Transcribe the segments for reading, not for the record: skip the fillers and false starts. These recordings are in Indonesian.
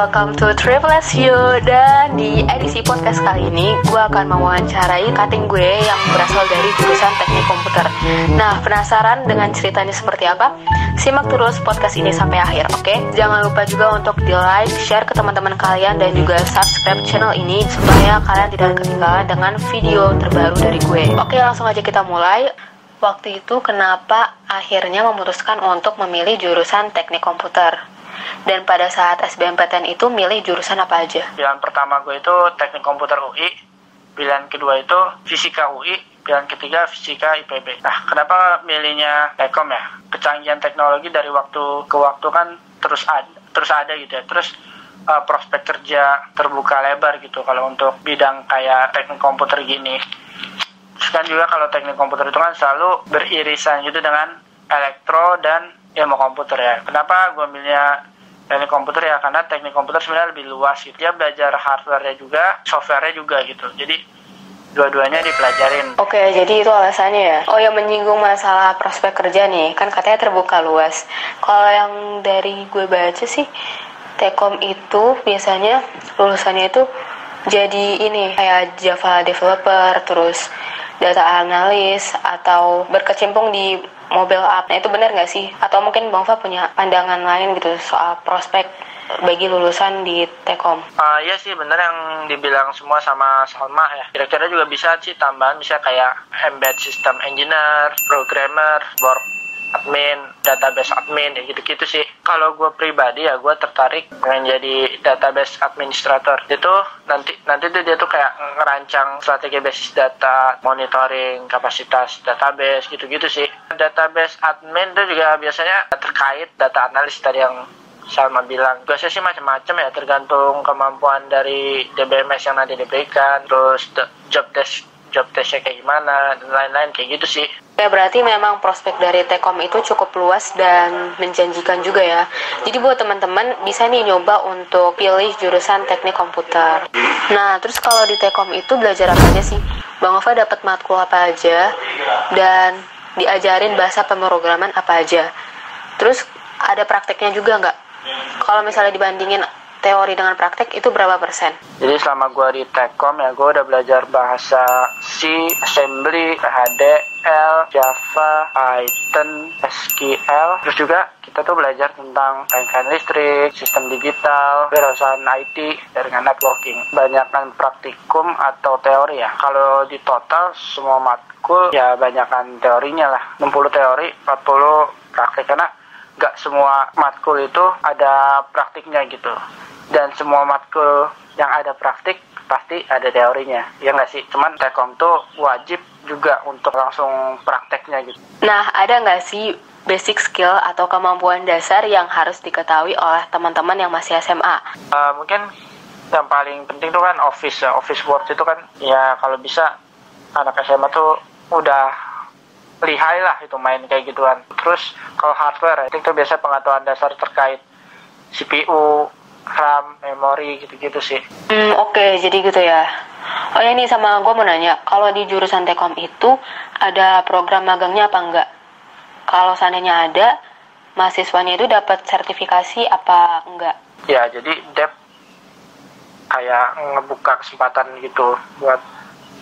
welcome to Triple SU. Dan di edisi podcast kali ini gue akan mewawancarai cutting gue yang berasal dari jurusan teknik komputer. Nah, penasaran dengan ceritanya seperti apa? Simak terus podcast ini sampai akhir, oke? Jangan lupa juga untuk di like, share ke teman-teman kalian, dan juga subscribe channel ini supaya kalian tidak ketinggalan dengan video terbaru dari gue. Oke, langsung aja kita mulai. Waktu itu kenapa akhirnya memutuskan untuk memilih jurusan teknik komputer? Dan pada saat SBMPTN itu milih jurusan apa aja? Pilihan pertama gue itu teknik komputer UI, pilihan kedua itu fisika UI, pilihan ketiga fisika IPB. Nah, kenapa milihnya Tekom ya? Kecanggihan teknologi dari waktu ke waktu kan terus ada gitu ya. Terus prospek kerja terbuka lebar gitu kalau untuk bidang kayak teknik komputer gini. Terus kan juga kalau teknik komputer itu kan selalu beririsan gitu dengan elektro dan ilmu komputer ya. Kenapa gue milihnya teknik komputer ya? Karena teknik komputer sebenarnya lebih luas gitu. Dia belajar hardware-nya juga, software-nya juga gitu. Jadi dua-duanya dipelajarin. Oke, jadi itu alasannya ya. Oh ya, menyinggung masalah prospek kerja nih, kan katanya terbuka luas. Kalau yang dari gue baca sih, Tekom itu biasanya lulusannya itu jadi ini kayak Java developer, terus data analis, atau berkecimpung di mobile app. Nah, itu benar nggak sih? Atau mungkin Bang Fa punya pandangan lain gitu soal prospek bagi lulusan di Tekom? Iya sih, benar yang dibilang semua sama Salma ya. Kira-kira juga bisa sih tambahan, bisa kayak embedded system engineer, programmer, board admin, database admin, ya gitu-gitu sih. Kalau gue pribadi ya, gue tertarik menjadi database administrator. Itu nanti tuh dia tuh kayak ngerancang strategi basis data, monitoring kapasitas database, gitu-gitu sih. Database admin itu juga biasanya terkait data analis tadi yang Salma bilang. Biasanya sih macam-macam ya, tergantung kemampuan dari DBMS yang nanti diberikan, terus job testnya kayak gimana, dan lain-lain kayak gitu sih. Ya, berarti memang prospek dari Tekom itu cukup luas dan menjanjikan juga ya. Jadi buat teman-teman bisa nih nyoba untuk pilih jurusan teknik komputer. Nah, terus kalau di Tekom itu belajar apa aja sih? Bang Ova dapat matkul apa aja? Dan diajarin bahasa pemrograman apa aja? Terus ada prakteknya juga nggak? Kalau misalnya dibandingin teori dengan praktek itu berapa persen? Jadi selama gue di Tekom ya, gue udah belajar bahasa C, Assembly, HDL, Java, Python, SQL. Terus juga kita tuh belajar tentang rangkaian listrik, sistem digital, perusahaan IT, jaringan networking. Banyakkan praktikum atau teori ya. Kalau di total semua matkul ya banyakkan teorinya lah. 60 teori, 40 praktik. Karena nggak semua matkul itu ada praktiknya gitu. Dan semua matkul yang ada praktik pasti ada teorinya, ya nggak sih? Cuman Tekom tuh wajib juga untuk langsung prakteknya gitu. Nah, ada nggak sih basic skill atau kemampuan dasar yang harus diketahui oleh teman-teman yang masih SMA? Mungkin yang paling penting tuh kan office word itu kan ya, kalau bisa anak SMA tuh udah lihai lah itu main kayak gituan. Terus kalau hardware itu biasa pengetahuan dasar terkait CPU, RAM, memori, gitu-gitu sih. Oke, jadi gitu ya. Oh ya, nih sama gue mau nanya, kalau di jurusan Tekom itu ada program magangnya apa enggak? Kalau seandainya ada, mahasiswanya itu dapat sertifikasi apa enggak? Ya, jadi DEP kayak ngebuka kesempatan gitu buat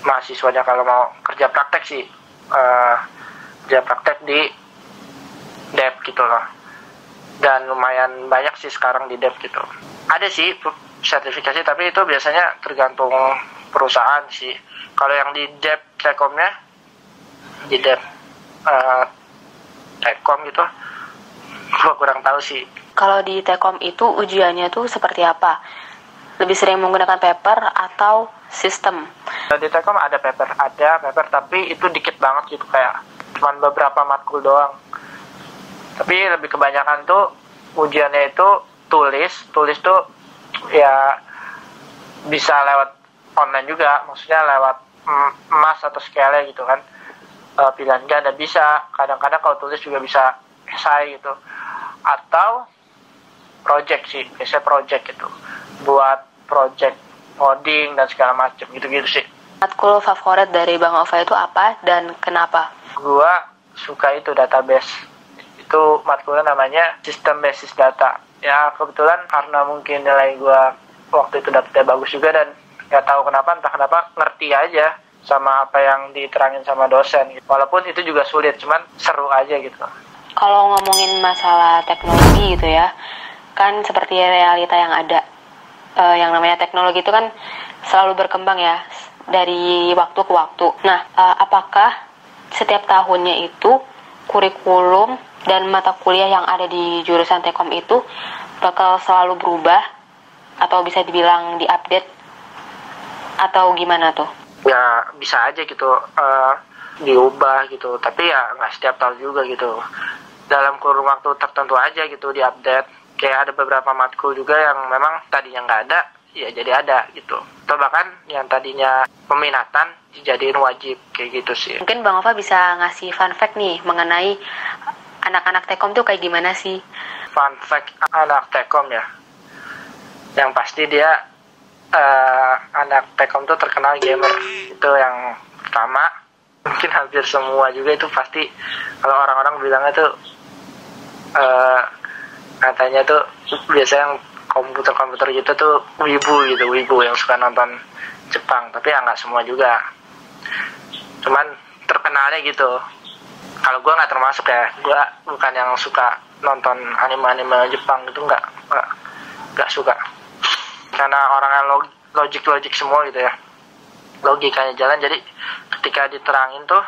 mahasiswanya kalau mau kerja praktek sih. Kerja praktek di DEP gitu loh. Dan lumayan banyak sih sekarang di DEP gitu. Ada sih sertifikasi, tapi itu biasanya tergantung perusahaan sih. Kalau yang di DEP Tekomnya, di DEP Tekom gitu, gue kurang tahu sih. Kalau di Tekom itu ujiannya tuh seperti apa? Lebih sering menggunakan paper atau sistem? Di Tekom ada paper, tapi itu dikit banget gitu, kayak cuman beberapa matkul doang. Tapi lebih kebanyakan tuh ujiannya itu tulis tuh ya bisa lewat online juga, maksudnya lewat mas atau skele gitu kan. Pilihan ganda bisa, kadang-kadang kalau tulis juga bisa esai gitu, atau project sih, biasanya project gitu, buat project coding dan segala macam gitu-gitu sih. Matkul favorit dari Bang Ova itu apa dan kenapa? Gua suka itu database. Itu matkulnya namanya sistem basis data. Ya kebetulan karena mungkin nilai gue waktu itu dapetnya bagus juga, dan nggak tahu kenapa, entah kenapa ngerti aja sama apa yang diterangin sama dosen gitu. Walaupun itu juga sulit, cuman seru aja gitu. Kalau ngomongin masalah teknologi gitu ya, kan seperti realita yang ada, yang namanya teknologi itu kan selalu berkembang ya dari waktu ke waktu. Nah, apakah setiap tahunnya itu kurikulum dan mata kuliah yang ada di jurusan Tekom itu bakal selalu berubah atau bisa dibilang diupdate atau gimana tuh? Ya bisa aja gitu diubah gitu, tapi ya nggak setiap tahun juga gitu. Dalam kurun waktu tertentu aja gitu diupdate. Kayak ada beberapa matkul juga yang memang tadinya nggak ada, ya jadi ada gitu. Atau bahkan yang tadinya peminatan dijadiin wajib, kayak gitu sih. Mungkin Bang Ova bisa ngasih fun fact nih mengenai anak-anak Tekom tuh kayak gimana sih? Fun fact anak Tekom ya, yang pasti dia anak Tekom tuh terkenal gamer. Itu yang pertama. Mungkin hampir semua juga itu pasti, kalau orang-orang bilangnya tuh katanya tuh biasanya yang komputer gitu tuh wibu yang suka nonton Jepang, tapi ya nggak semua juga, cuman terkenalnya gitu. Kalau gue nggak termasuk ya, gue bukan yang suka nonton anime Jepang gitu, nggak suka, karena orangnya logik semua gitu ya, logikanya jalan, jadi ketika diterangin tuh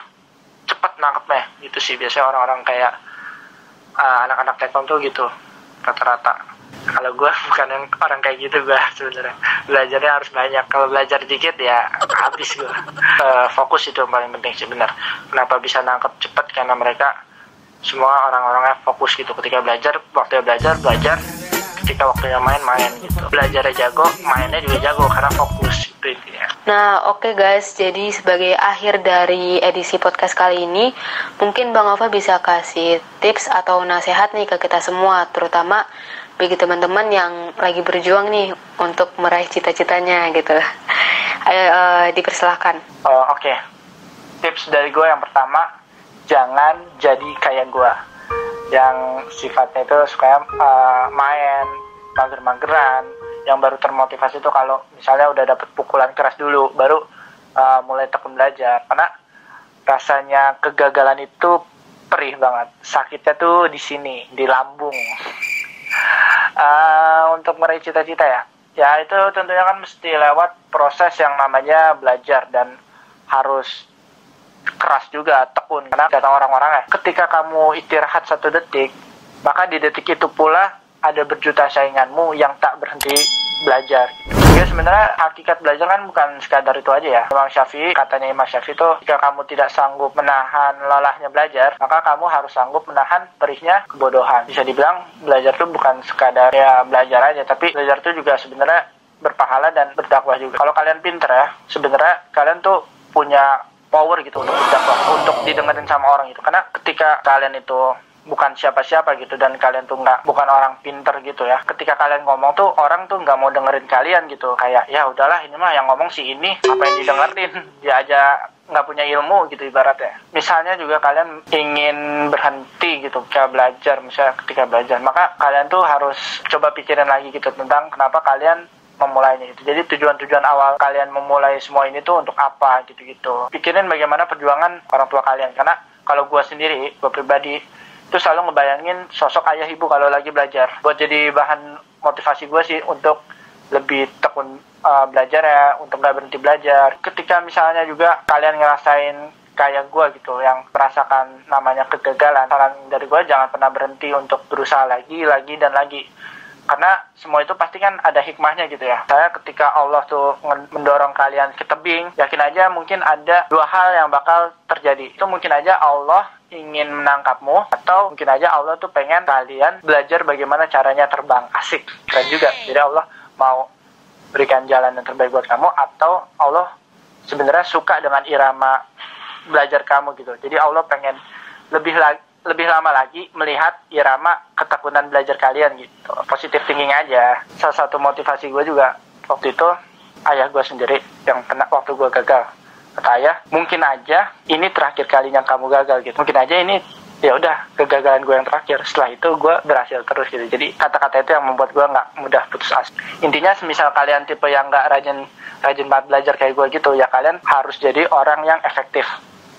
cepet nangkepnya gitu sih. Biasanya orang-orang kayak anak-anak Tekom tuh gitu rata-rata. Kalau gue bukan yang orang kayak gitu, gue sebenarnya belajarnya harus banyak. Kalau belajar dikit ya habis gue. Fokus itu yang paling penting sih, benar. Kenapa bisa nangkep cepet? Karena mereka semua orang-orangnya fokus gitu. Ketika belajar, waktunya belajar. Ketika waktunya main gitu. Belajarnya jago, mainnya juga jago karena fokus itu intinya. Nah, oke guys, jadi sebagai akhir dari edisi podcast kali ini, mungkin Bang Ova bisa kasih tips atau nasihat nih ke kita semua, terutama bagi teman-teman yang lagi berjuang nih untuk meraih cita-citanya gitu. Ayo, dipersilahkan. Oke. Tips dari gue yang pertama, jangan jadi kayak gue, yang sifatnya itu suka main, mager-mageran, yang baru termotivasi itu kalau misalnya udah dapet pukulan keras dulu, baru mulai tekun belajar. Karena rasanya kegagalan itu perih banget, sakitnya tuh di sini, di lambung. Untuk meraih cita-cita ya itu tentunya kan mesti lewat proses yang namanya belajar, dan harus keras juga, tekun. Karena kata orang-orang ya, ketika kamu istirahat 1 detik, maka di detik itu pula ada berjuta sainganmu yang tak berhenti belajar. Jadi sebenarnya hakikat belajar kan bukan sekadar itu aja ya. Katanya Imam Syafi'i itu, jika kamu tidak sanggup menahan lelahnya belajar, maka kamu harus sanggup menahan perihnya kebodohan. Bisa dibilang belajar itu bukan sekadar ya belajar aja, tapi belajar itu juga sebenarnya berpahala dan berdakwah juga. Kalau kalian pinter ya, sebenarnya kalian tuh punya power gitu untuk berdakwah, untuk didengerin sama orang gitu. Karena ketika kalian itu bukan siapa-siapa gitu, dan kalian tuh bukan orang pinter gitu ya, ketika kalian ngomong tuh orang tuh nggak mau dengerin kalian gitu. Kayak ya udahlah, ini mah yang ngomong si ini, apa yang didengerin, dia aja nggak punya ilmu gitu ibaratnya. Misalnya juga kalian ingin berhenti gitu ketika belajar, misalnya ketika belajar, maka kalian tuh harus coba pikirin lagi gitu tentang kenapa kalian memulainya gitu. Jadi tujuan-tujuan awal kalian memulai semua ini tuh untuk apa gitu-gitu. Pikirin bagaimana perjuangan orang tua kalian. Karena kalau gue sendiri, gue pribadi, itu selalu ngebayangin sosok ayah ibu kalau lagi belajar. Buat jadi bahan motivasi gue sih untuk lebih tekun belajar ya, untuk gak berhenti belajar. Ketika misalnya juga kalian ngerasain kayak gue gitu, yang merasakan namanya kegagalan, saran dari gue jangan pernah berhenti untuk berusaha lagi dan lagi. Karena semua itu pasti kan ada hikmahnya gitu ya. Saya ketika Allah tuh mendorong kalian ke tebing, yakin aja mungkin ada 2 hal yang bakal terjadi. Itu mungkin aja Allah ingin menangkapmu, atau mungkin aja Allah tuh pengen kalian belajar bagaimana caranya terbang. Asik, keren juga. Jadi Allah mau berikan jalan yang terbaik buat kamu, atau Allah sebenarnya suka dengan irama belajar kamu gitu. Jadi Allah pengen lebih lama lagi melihat irama ketekunan belajar kalian gitu. Positive thinking aja. Salah satu motivasi gue juga waktu itu ayah gue sendiri yang kena waktu gue gagal. Kata ayah, mungkin aja ini terakhir kalinya kamu gagal gitu. Mungkin aja ini ya udah kegagalan gue yang terakhir. Setelah itu gue berhasil terus gitu. Jadi kata-kata itu yang membuat gue nggak mudah putus asa. Intinya semisal kalian tipe yang nggak rajin banget belajar kayak gue gitu, ya kalian harus jadi orang yang efektif.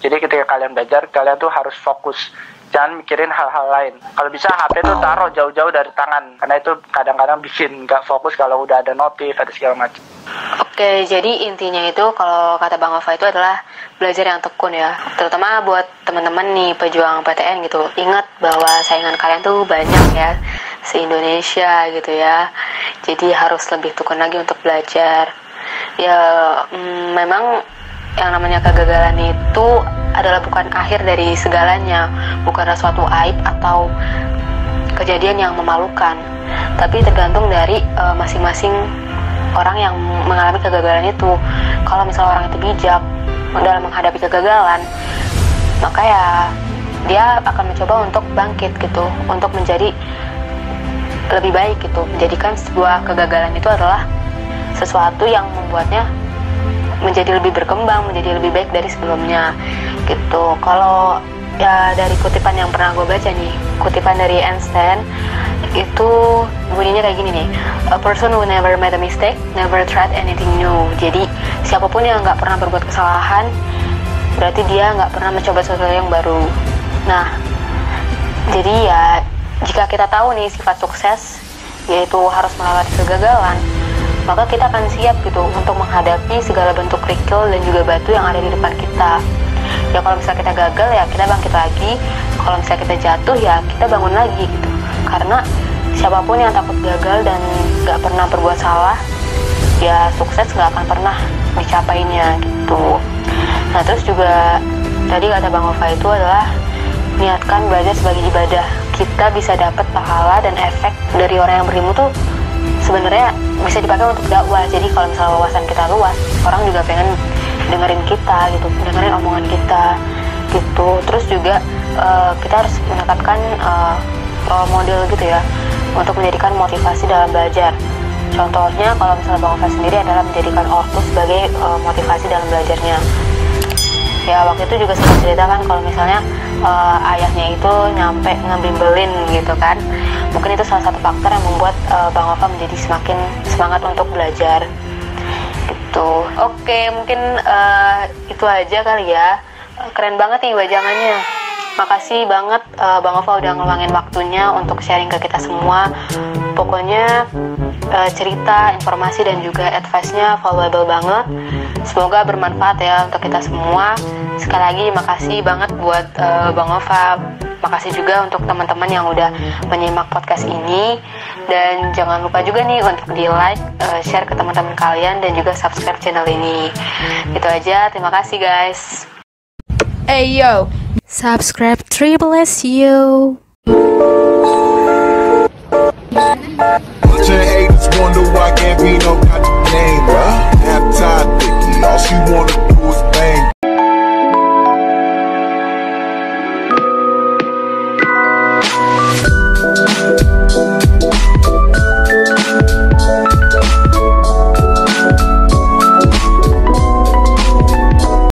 Jadi ketika kalian belajar, kalian tuh harus fokus, jangan mikirin hal-hal lain. Kalau bisa HP tuh taruh jauh-jauh dari tangan, karena itu kadang-kadang bikin nggak fokus kalau udah ada notif, ada segala macam. Oke, jadi intinya itu kalau kata Bang Ova itu adalah belajar yang tekun ya. Terutama buat teman-teman nih pejuang PTN gitu. Ingat bahwa saingan kalian tuh banyak ya, se-Indonesia gitu ya. Jadi harus lebih tekun lagi untuk belajar. Ya memang yang namanya kegagalan itu adalah bukan akhir dari segalanya, bukanlah suatu aib atau kejadian yang memalukan, tapi tergantung dari masing-masing orang yang mengalami kegagalan itu. Kalau misalnya orang itu bijak dalam menghadapi kegagalan, maka ya dia akan mencoba untuk bangkit gitu, untuk menjadi lebih baik gitu, menjadikan sebuah kegagalan itu adalah sesuatu yang membuatnya menjadi lebih berkembang, menjadi lebih baik dari sebelumnya gitu. Kalau ya dari kutipan yang pernah gue baca nih, kutipan dari Einstein itu bunyinya kayak gini nih, a person who never made a mistake never tried anything new. Jadi siapapun yang nggak pernah berbuat kesalahan berarti dia nggak pernah mencoba sesuatu yang baru. Nah, jadi ya jika kita tahu nih sifat sukses yaitu harus melewati kegagalan, maka kita akan siap gitu untuk menghadapi segala bentuk kerikil dan juga batu yang ada di depan kita. Ya kalau misalnya kita gagal ya kita bangkit lagi, kalau misalnya kita jatuh ya kita bangun lagi gitu. Karena siapapun yang takut gagal dan gak pernah berbuat salah, ya sukses gak akan pernah dicapainya gitu. Nah terus juga tadi kata Bang Ova itu adalah niatkan belajar sebagai ibadah. Kita bisa dapat pahala dan efek dari orang yang berilmu tuh sebenarnya bisa dipakai untuk dakwah. Jadi kalau misalnya wawasan kita luas, orang juga pengen dengerin kita gitu, dengerin omongan kita gitu. Terus juga kita harus menetapkan role model gitu ya, untuk menjadikan motivasi dalam belajar. Contohnya kalau misalnya Bang Ova sendiri adalah menjadikan ortu sebagai motivasi dalam belajarnya. Ya waktu itu juga sempat cerita kan kalau misalnya ayahnya itu nyampe ngebimbelin gitu kan. Mungkin itu salah satu faktor yang membuat Bang Ova menjadi semakin semangat untuk belajar gitu. Oke, mungkin itu aja kali ya. Keren banget nih wajangannya. Makasih banget Bang Ova udah ngeluangin waktunya untuk sharing ke kita semua. Pokoknya cerita, informasi dan juga advice-nya valuable banget. Semoga bermanfaat ya untuk kita semua. Sekali lagi makasih banget buat Bang Ova. Makasih juga untuk teman-teman yang udah menyimak podcast ini. Dan jangan lupa juga nih untuk di like, share ke teman-teman kalian dan juga subscribe channel ini. Itu aja, terima kasih guys. Hey yo, subscribe Triple S you.